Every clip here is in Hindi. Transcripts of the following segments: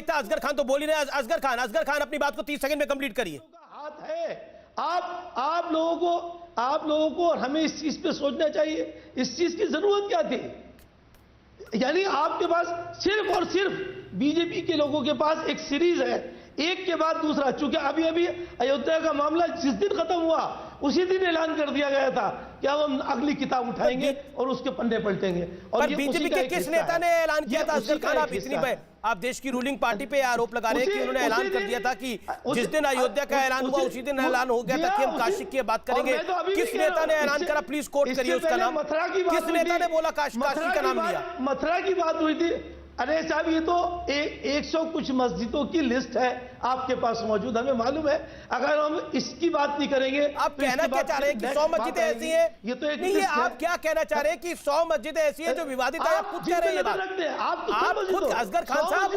देखता असगर खान तो बोल ही रहे। असगर खान अपनी बात को 30 सेकंड में कंप्लीट करिए। हाथ है, आप लोगों को हमें इस चीज पे सोचना चाहिए। इस चीज की जरूरत क्या थी? यानी आपके पास सिर्फ और सिर्फ बीजेपी के लोगों के पास एक सीरीज है, एक के बाद दूसरा। चूंकि अभी अयोध्या का मामला जिस दिन खत्म हुआ उसी दिन ऐलान कर दिया गया था कि अब हम अगली किताब उठाएंगे और उसके पन्ने पलटेंगे। और पर बीजेपी के किस नेता ने ऐलान किया था? असगर खान, आप देश की रूलिंग पार्टी पे आरोप लगा रहे हैं कि उन्होंने ऐलान कर दिया था कि जिस दिन अयोध्या का ऐलान हुआ उसी दिन ऐलान हो गया था कि हम काशी की बात करेंगे। किस नेता ने ऐलान करा? प्लीज कोट करिए उसका नाम। किस नेता ने बोला काशी का नाम लिया? मथुरा की बात हुई थी। अरे साहब, ये तो 100 कुछ मस्जिदों की लिस्ट है आपके पास मौजूद, हमें मालूम है। अगर हम इसकी बात नहीं करेंगे, आप कहना क्या चाह रहे हैं कि 100 मस्जिदें ऐसी हैं? ये तो एक नहीं, ये आप क्या कहना चाह रहे हैं कि 100 मस्जिदें ऐसी हैं जो विवादित है? आप खुद कह रहे हैं ये बात। आप खुद असगर खान साहब,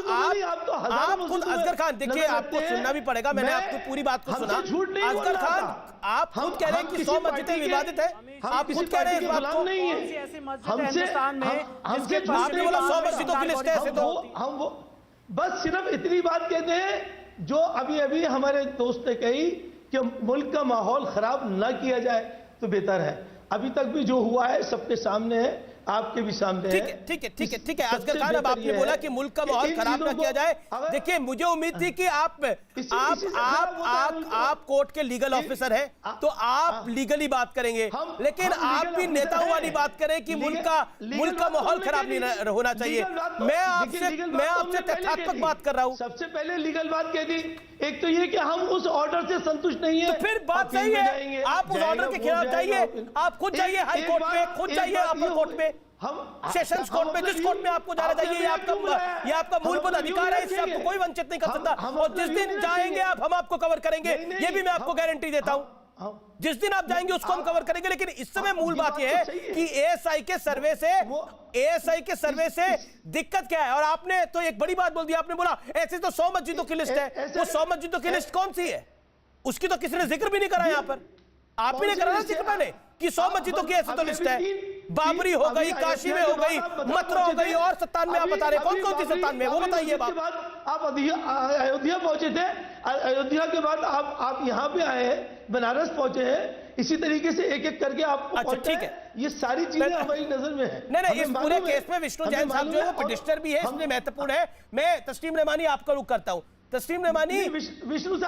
आप खुद असगर खान, देखिए आपको सुनना भी पड़ेगा, मैंने आपकी पूरी बात को सुना। असगर खान, आप खुद कह रहे हैं कि 100 मस्जिदें विवादित है, आप खुद कह रहे हैं इस बात को। आपने बोला 100 मस्जिदों की लिस्ट है ऐसे तो हम वो बस सिर्फ इतनी बात कहते हैं जो अभी हमारे दोस्त ने कही कि मुल्क का माहौल खराब ना किया जाए तो बेहतर है। अभी तक भी जो हुआ है सबके सामने है, आपके भी सामने है। ठीक है असगर खान, अब आपने बोला कि मुल्क का माहौल खराब ना किया जाए। देखिए, मुझे उम्मीद थी कि आप कोर्ट के लीगल ऑफिसर हैं तो आप लीगली बात करेंगे, लेकिन आप भी नेताओं वाली बात करें कि मुल्क का माहौल खराब नहीं होना चाहिए। मैं आपसे तथ्यात्मक बात कर रहा हूं। सबसे पहले लीगल बात कह दी। एक तो ये कि हम उस ऑर्डर से संतुष्ट नहीं है, तो फिर बात सही है, आप उस ऑर्डर के खिलाफ जाइए। आप खुद जाइए हाई कोर्ट में, खुद जाइए अपर कोर्ट में, सेशंस कोर्ट में, जिस कोर्ट में आपको जाना चाहिए। ये आपका मूलभूत अधिकार है, इससे आपको कोई वंचित नहीं कर सकता। और जिस दिन जाएंगे आप, हम आपको कवर करेंगे, ये भी मैं आपको गारंटी देता हूं। जिस दिन आप जाएंगे उसको हम कवर करेंगे। लेकिन इस समय मूल बात यह है कि एएसआई के सर्वे से दिक्कत क्या है? और आपने तो एक बड़ी बात बोल दी, आपने बोला ऐसे तो 100 मस्जिदों की लिस्ट है। वो 100 मस्जिदों की लिस्ट कौन सी है? उसकी तो किसी ने जिक्र भी नहीं करा यहां पर। आप ही ने करा जिक्र मैंने कि 100 मस्जिदों की ऐसी तो लिस्ट है। बाबरी हो गई, काशी में हो गई, मथुरा हो गई, और 97 आप बता रहे कौन कौन सी 97? वो बताइए बात। आप अयोध्या पहुंचे थे, अयोध्या के बाद आप यहाँ पे आए हैं, बनारस पहुंचे हैं। इसी तरीके से एक एक करके आपको, अच्छा ठीक है, ये सारी चीजें हमारी नजर में है। नहीं, इस पूरे केस में विष्णु जैन साहब जो है वो पिटिशनर भी है, इसलिए महत्वपूर्ण है। मैं तस्लीम रहमानी आपका रुख करता हूं। तस्लीम रहमानी, विष्णु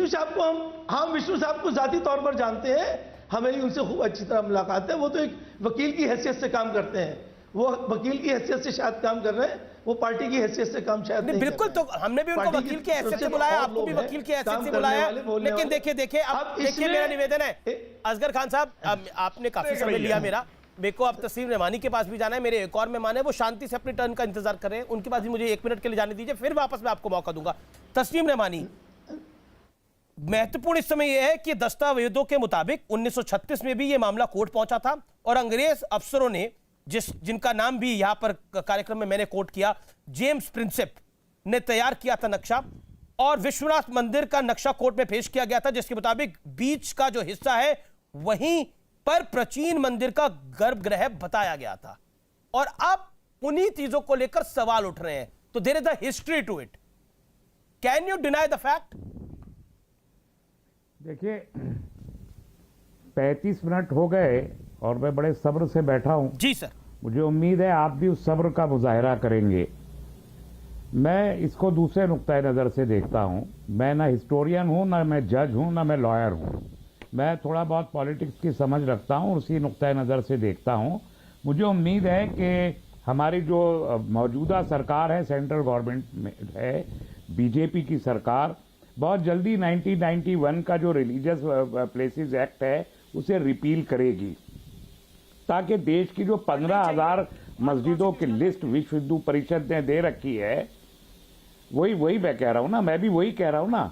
साहब को हम विष्णु साहब को जाती तौर पर जानते हैं, हमें उनसे खूब अच्छी तरह मुलाकात है। वो तो एक वकील की हैसियत से काम करते हैं, वो वकील की हैसियत से शायद काम कर रहे हैं, वो पार्टी की हैसियत से काम शायद नहीं। बिल्कुल, तो हमने भी उनको वकील की हैसियत से बुलाया, आपको भी वकील की हैसियत से बुलाया। लेकिन देखिए मेरा निवेदन है असगर खान साहब, आपने काफी समय लिया मेरे को अब तस्लीम रहमानी के पास भी जाना है। मेरे एक और मेहमान है, वो शांति से अपनी टर्न का इंतजार कर रहे हैं, उनके पास भी मुझे 1 मिनट के लिए जाने दीजिए, फिर वापस मैं आपको मौका दूंगा। तस्लीम रहमानी, महत्वपूर्ण इस समय यह है कि दस्तावेजों के मुताबिक 1936 में भी यह मामला कोर्ट पहुंचा था और अंग्रेज अफसरों ने, जिनका नाम भी यहां पर कार्यक्रम में मैंने कोट किया, जेम्स प्रिंसेप ने तैयार किया था नक्शा, और विश्वनाथ मंदिर का नक्शा कोर्ट में पेश किया गया था, जिसके मुताबिक बीच का जो हिस्सा है वहीं पर प्राचीन मंदिर का गर्भगृह बताया गया था। और अब उन्हीं चीजों को लेकर सवाल उठ रहे हैं। तो there is a history to it. Can you deny the fact? देखिए, 35 मिनट हो गए और मैं बड़े सब्र से बैठा हूं। जी सर। मुझे उम्मीद है आप भी उस सब्र का मुजाहिरा करेंगे। मैं इसको दूसरे नुक्ता नज़र से देखता हूं। मैं ना हिस्टोरियन हूं, ना मैं जज हूं, ना मैं लॉयर हूं। मैं थोड़ा बहुत पॉलिटिक्स की समझ रखता हूं, उसी नुक्ता नज़र से देखता हूं। मुझे उम्मीद है कि हमारी जो मौजूदा सरकार है, सेंट्रल गवर्नमेंट में है, बीजेपी की सरकार, बहुत जल्दी 1991 का जो रिलीजियस प्लेसेस एक्ट है उसे रिपील करेगी, ताकि देश की जो 15,000 मस्जिदों की लिस्ट विश्व हिंदू परिषद ने दे रखी है, वही मैं कह रहा हूँ ना, मैं भी वही कह रहा हूँ ना,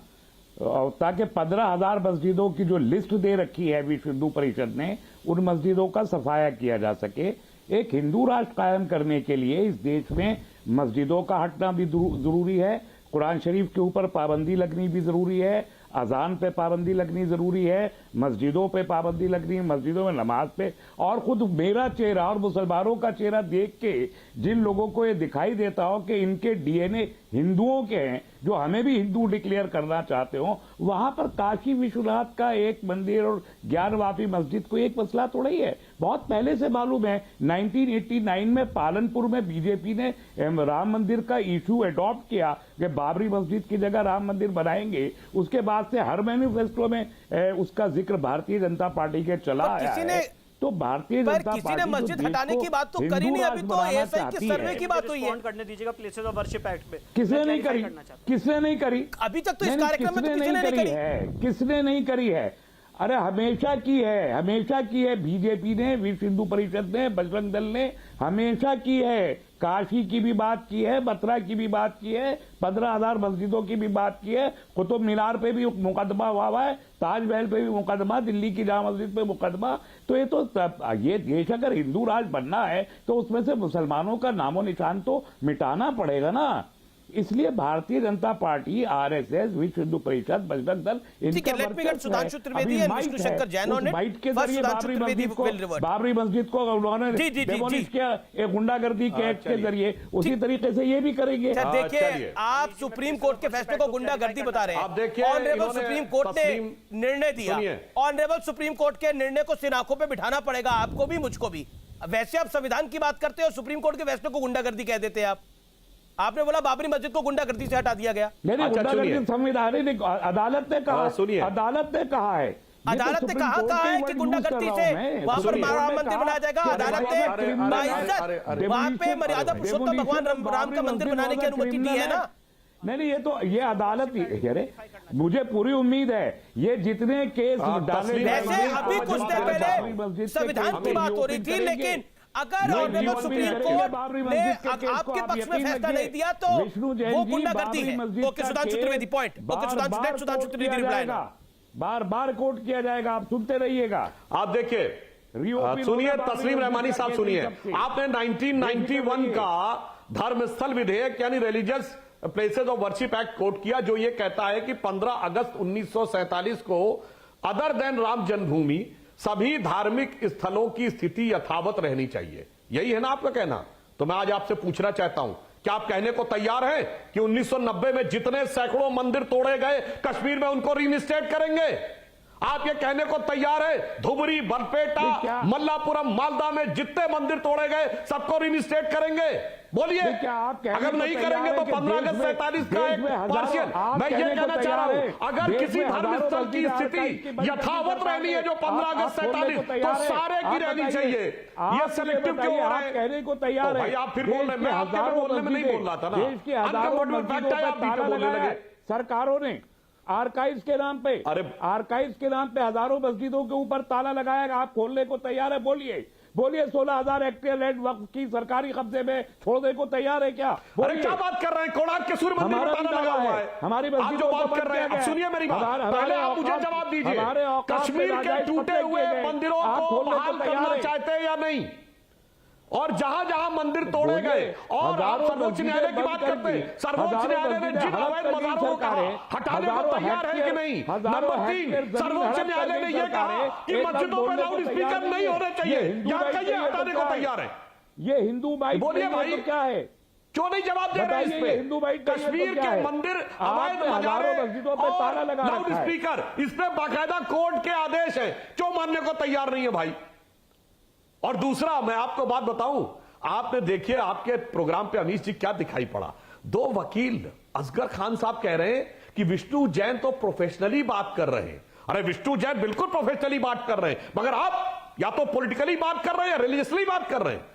ताकि 15,000 मस्जिदों की जो लिस्ट दे रखी है विश्व हिंदू परिषद ने, उन मस्जिदों का सफाया किया जा सके। एक हिंदू राष्ट्र कायम करने के लिए इस देश में मस्जिदों का हटना भी जरूरी है, कुरान शरीफ के ऊपर पाबंदी लगनी भी जरूरी है, अजान पे पाबंदी लगनी जरूरी है, मस्जिदों पे पाबंदी लगनी है, मस्जिदों में नमाज पे। और खुद मेरा चेहरा और मुसलमानों का चेहरा देख के जिन लोगों को ये दिखाई देता हो कि इनके डीएनए हिंदुओं के हैं, जो हमें भी हिंदू डिक्लेयर करना चाहते हो, वहां पर काशी विश्वनाथ का एक मंदिर और ज्ञानवापी मस्जिद को एक मसला थोड़ा ही है, बहुत पहले से मालूम है। 1989 में पालनपुर में बीजेपी ने राम मंदिर का इशू अडॉप्ट किया कि बाबरी मस्जिद की जगह राम मंदिर बनाएंगे। उसके बाद से हर मैनिफेस्टो में उसका जिक्र भारतीय जनता पार्टी के चला आया है। तो भारतीय जनता पार्टी किसी ने मस्जिद हटाने की बात तो करी नहीं, अभी तो एसआई के सर्वे की बात हुई है। करने दीजिएगा प्लेसेस ऑफ वर्शिप एक्ट पे। किसने नहीं करी? किसने नहीं करी? अभी तक तो इस कार्यक्रम में तो किसी ने नहीं करी है। किसने नहीं करी है? अरे हमेशा की है, हमेशा की है। बीजेपी ने, विश्व हिंदू परिषद ने, बजरंग दल ने हमेशा की है। काशी की भी बात की है, मथुरा की भी बात की है, 15,000 मस्जिदों की भी बात की है, कुतुब मीनार पे भी मुकदमा हुआ है, ताजमहल पे भी मुकदमा, दिल्ली की जामा मस्जिद पे मुकदमा। तो ये तो ये देश अगर हिंदू राज बनना है तो उसमें से मुसलमानों का नामो निशान तो मिटाना पड़ेगा ना। इसलिए भारतीय जनता पार्टी, आरएसएस, विश्व हिंदू परिषद, बजरंग दल, ठीक है। Let me get Sudhanshu Trivedi and Vishnu Shankar Jain on it. Bite के जरिए बाबरी मस्जिद को उन्होंने डेमोलिश किया, एक गुंडागर्दी के एक्ट के जरिए, उसी तरीके से ये भी करेंगे। देखिए, आप सुप्रीम कोर्ट के फैसले को गुंडागर्दी बता रहे हैं। ऑनरेबल सुप्रीम कोर्ट ने निर्णय दिया, ऑनरेबल सुप्रीम कोर्ट के निर्णय को सिर आंखों पे बिठाना पड़ेगा आपको भी, मुझको भी। वैसे आप संविधान की बात करते हो, सुप्रीम कोर्ट के फैसले को गुंडागर्दी कह देते हैं आप। आपने बोला बाबरी मस्जिद को गुंडागर्दी से हटा दिया गया। नहीं, संविधान अदालत ने कहा, अदालत ने कहा है, अदालत ने कहा है कि गुंडागर्दी से वहां पर राम मंदिर बनाया जाएगा। अदालत ने बाइज्जत वहां पे मर्यादा पुरुषोत्तम भगवान राम का मंदिर बनाने की अनुमति दी है ना। नहीं, ये तो ये अदालत ही, अरे मुझे पूरी उम्मीद है ये जितने केस डाले, वैसे अभी कुछ देर पहले संविधान की बात हो रही थी, लेकिन अगर ऑनरेबल सुप्रीम कोर्ट ने आपके पक्ष में फैसला नहीं दिया तो वो गुंडागर्दी है। Okay, Sudhanshu Trivedi point. Okay, Sudhanshu Trivedi reply. बार बार कोर्ट किया जाएगा, आप सुनते रहिएगा। आप देखिए, सुनिए तस्लीम रहमानी साहब, सुनिए, आपने 1991 का धर्मस्थल विधेयक यानी religious places of worship act quote किया, जो ये कहता है कि 15 अगस्त 1947 को अदर देन राम जन्मभूमि सभी धार्मिक स्थलों की स्थिति यथावत रहनी चाहिए। यही है ना आपका कहना? तो मैं आज आपसे पूछना चाहता हूं, क्या आप कहने को तैयार हैं कि 1990 में जितने सैकड़ों मंदिर तोड़े गए कश्मीर में उनको रीइंस्टेट करेंगे? आप ये कहने को तैयार है धुबरी, बरपेटा, मल्लापुरम, मालदा में जितने मंदिर तोड़े गए सबको रीइंस्टेट करेंगे? बोलिए। अगर नहीं करेंगे तो 15 अगस्त 47 का एक पार्शियल, मैं ये कहना चाह रहा हूं, अगर किसी धर्म स्थल की स्थिति यथावत रहनी है जो 15 अगस्त 47, तो सारे की रहनी चाहिए। ये सिलेक्टिव क्यों हो रहा है? कहने को तैयार है भाई, आप फिर बोल रहे हैं, मैं आपके बोलने में नहीं बोल रहा था ना। अनकंफर्टेबल फैक्ट है, आप बीच में बोलने लगे। सरकारों ने आर्काइव्स के नाम पे, आर्काइव्स के नाम पे हजारों मस्जिदों के ऊपर ताला लगाया। आप खोलने को तैयार है? बोलिए, बोलिए। 16,000 हेक्टेयर लैंड वक्फ की सरकारी कब्जे में छोड़ने को तैयार है क्या? अरे क्या बात कर रहे हैं? कोणार्क के सूर्य मंदिर में ताला लगा हुआ है। हमारी आप जो बात कर रहे हैं, सुनिए मेरी बात, पहले आप मुझे जवाब दीजिए, कश्मीर के टूटे हुए मंदिरों को बहाल करना चाहते हैं या नहीं? और जहां जहां मंदिर तोड़े गए, और आप सर्वोच्च न्यायालय की बात करते हैं, सर्वोच्च न्यायालय ने जिन अवैध मज़ारों को कहा हटाने को तैयार है कि नहीं? नंबर 3, सर्वोच्च न्यायालय ने यह कहा कि मस्जिदों में लाउड स्पीकर नहीं होने चाहिए, या कहिए हटाने को तैयार है? ये हिंदू बाइट, बोलिए भाई, क्या है? क्यों नहीं जवाब दे रहे इस पे? कश्मीर के मंदिर अवैध मज़ारे और लाउड स्पीकर, इस पे बाकायदा कोर्ट के आदेश है, क्यों मानने को तैयार नहीं है भाई? और दूसरा, मैं आपको बात बताऊं, आपने देखिए आपके प्रोग्राम पे अमीश जी क्या दिखाई पड़ा, 2 वकील असगर खान साहब कह रहे हैं कि विष्णु जैन तो प्रोफेशनली बात कर रहे हैं। अरे विष्णु जैन बिल्कुल प्रोफेशनली बात कर रहे हैं, मगर आप या तो पॉलिटिकली बात कर रहे हैं या रिलीजियसली बात कर रहे हैं।